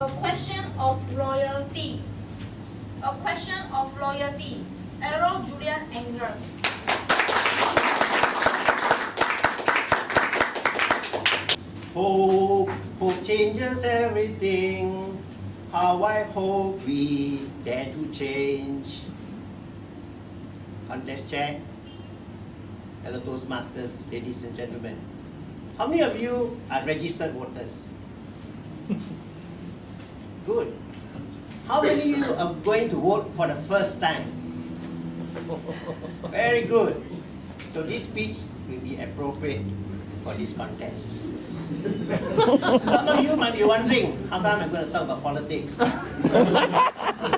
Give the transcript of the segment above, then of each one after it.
A question of loyalty. A question of loyalty. Errol J Angus. Hope changes everything. How I hope we dare to change. Contest check. Hello Toastmasters, ladies and gentlemen. How many of you are registered voters? Good. How many of you are going to vote for the first time? Very good. So this speech will be appropriate for this contest. Some of you might be wondering, how come I'm going to talk about politics?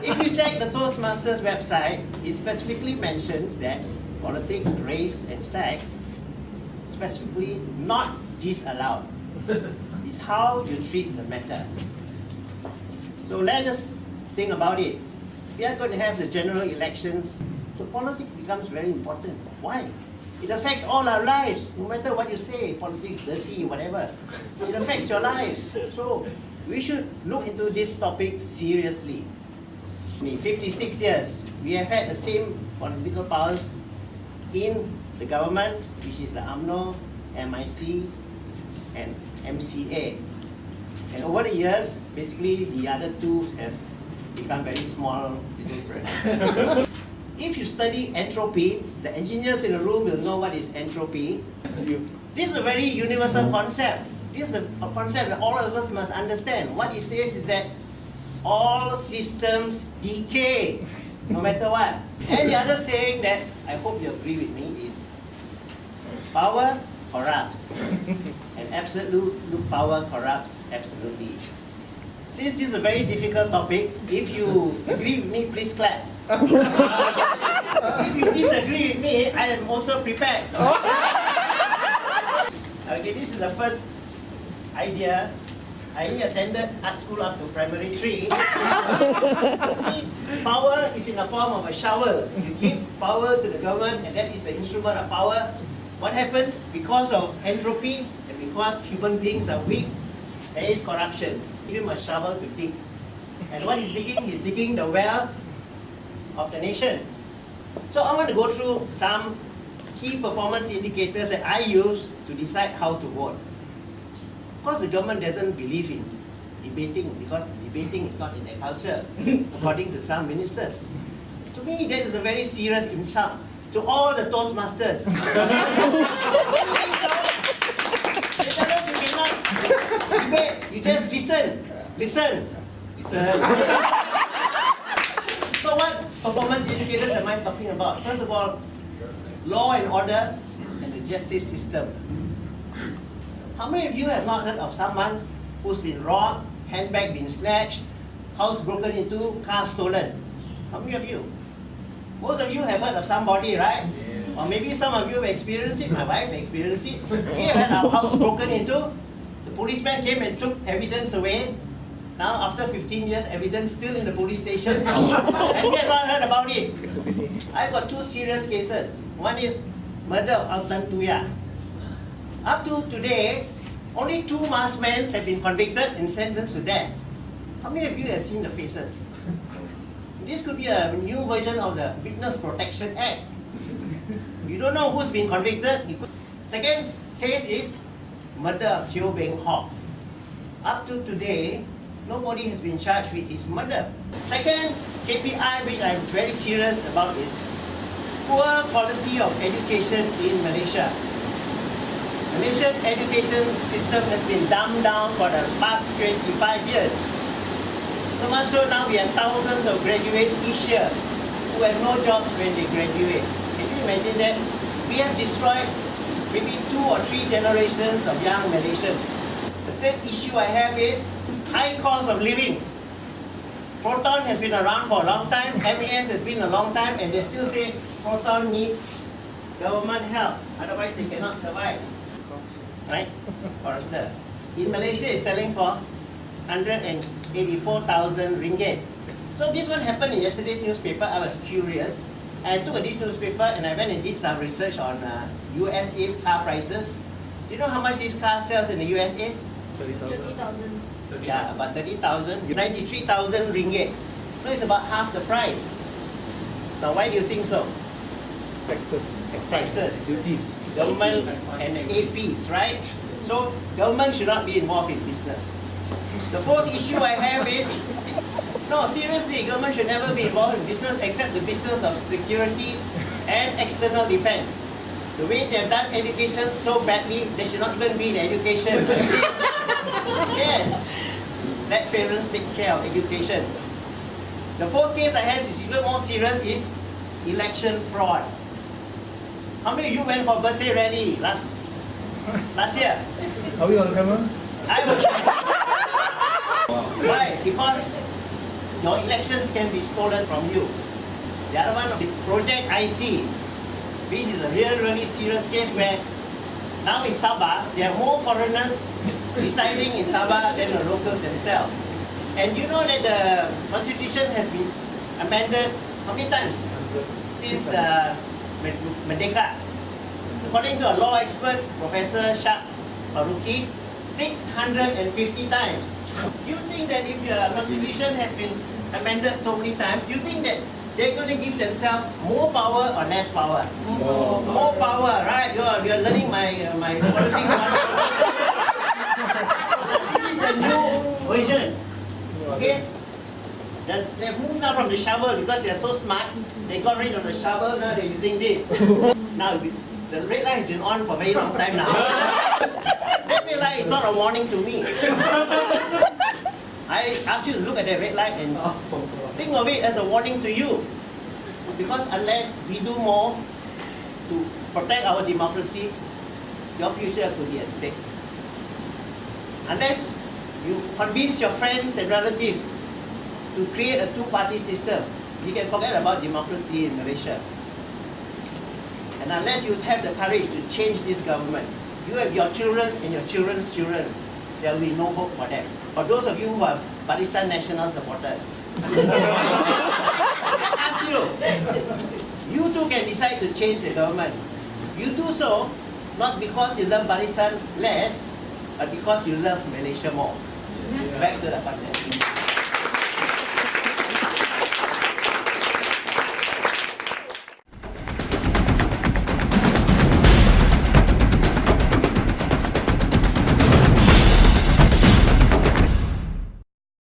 If you check the Toastmasters website, it specifically mentions that politics, race and sex, specifically not disallowed. It's how you treat the matter. So let us think about it. We are going to have the general elections. So politics becomes very important. Why? It affects all our lives. No matter what you say, politics, dirty, whatever. It affects your lives. So we should look into this topic seriously. In 56 years, we have had the same political powers in the government, which is the UMNO, MIC, and MCA. And over the years, basically the other two have become very small little products. If you study entropy, the engineers in the room will know what is entropy. This is a very universal concept. This is a concept that all of us must understand. What it says is that all systems decay, no matter what. And the other saying that I hope you agree with me is power corrupts. And absolute power corrupts absolutely. Since this is a very difficult topic, if you agree with me, please clap. If you disagree with me, I am also prepared. Okay, this is the first idea. I attended art school up to primary 3. See, power is in the form of a shovel. You give power to the government and that is the instrument of power. What happens? Because of entropy and because human beings are weak, there is corruption. Give him a shovel to dig. And what he's digging? He's digging the wealth of the nation. So I want to go through some key performance indicators that I use to decide how to vote. Of course, the government doesn't believe in debating because debating is not in their culture, according to some ministers. To me, that is a very serious insult to all the Toastmasters. They tell us you cannot debate, you just listen. Listen. So what performance indicators am I talking about? First of all, law and order and the justice system. How many of you have not heard of someone who's been robbed, handbag been snatched, house broken into, car stolen? How many of you? Most of you have heard of somebody, right? Yes. Or maybe some of you have experienced it. My wife experienced it. We have had our house broken into. The policeman came and took evidence away. Now, after 15 years, evidence still in the police station. And we have not heard about it. I've got 2 serious cases. One is murder of Altan Tuya. Up to today, only 2 masked men have been convicted and sentenced to death. How many of you have seen the faces? This could be a new version of the Witness Protection Act. You don't know who's been convicted. Second case is murder of Teo Beng Hock. Up to today, nobody has been charged with his murder. Second KPI, which I'm very serious about, is poor quality of education in Malaysia. Malaysian education system has been dumbed down for the past 25 years. So much so now we have thousands of graduates each year who have no jobs when they graduate. Can you imagine that? We have destroyed maybe 2 or 3 generations of young Malaysians. The third issue I have is high cost of living. Proton has been around for a long time, MAS has been a long time, and they still say Proton needs government help, otherwise they cannot survive. Right? Forrester. In Malaysia, it's selling for 184,000 ringgit. So this one happened in yesterday's newspaper. I was curious. I took this newspaper and I went and did some research on USA car prices. Do you know how much this car sells in the USA? 30,000. Yeah, about 30,000, 93,000 ringgit. So it's about half the price. Now, why do you think so? Taxes, duties. government and APs, right? So government should not be involved in business. The fourth issue I have is, no, seriously, government should never be involved in business except the business of security and external defense. The way they have done education so badly, they should not even be in education. Yes, let parents take care of education. The fourth case I have, which is even more serious, is election fraud. How many of you went for birthday rally last year? Are we on camera? I was. Why? Because your elections can be stolen from you. The other one is Project IC, which is a really serious case where now in Sabah, there are more foreigners residing in Sabah than the locals themselves. And you know that the constitution has been amended how many times? Since the Merdeka. According to a law expert, Professor Shah Faruqi, 650 times. You think that if your constitution has been amended so many times, do you think that they're going to give themselves more power or less power? More power, right? You're learning my politics. This is the new version. Okay? They've moved now from the shovel because they're so smart. They got rid of the shovel, now they're using this. Now, the red light has been on for a very long time now. That red light is not a warning to me. I ask you to look at that red light and think of it as a warning to you. Because unless we do more to protect our democracy, your future could be at stake. Unless you convince your friends and relatives to create a two-party system, you can forget about democracy in Malaysia. And unless you have the courage to change this government, you have your children and your children's children, there will be no hope for them. For those of you who are Barisan National supporters, I ask you, you too can decide to change the government. You do so not because you love Barisan less, but because you love Malaysia more. Back to the content.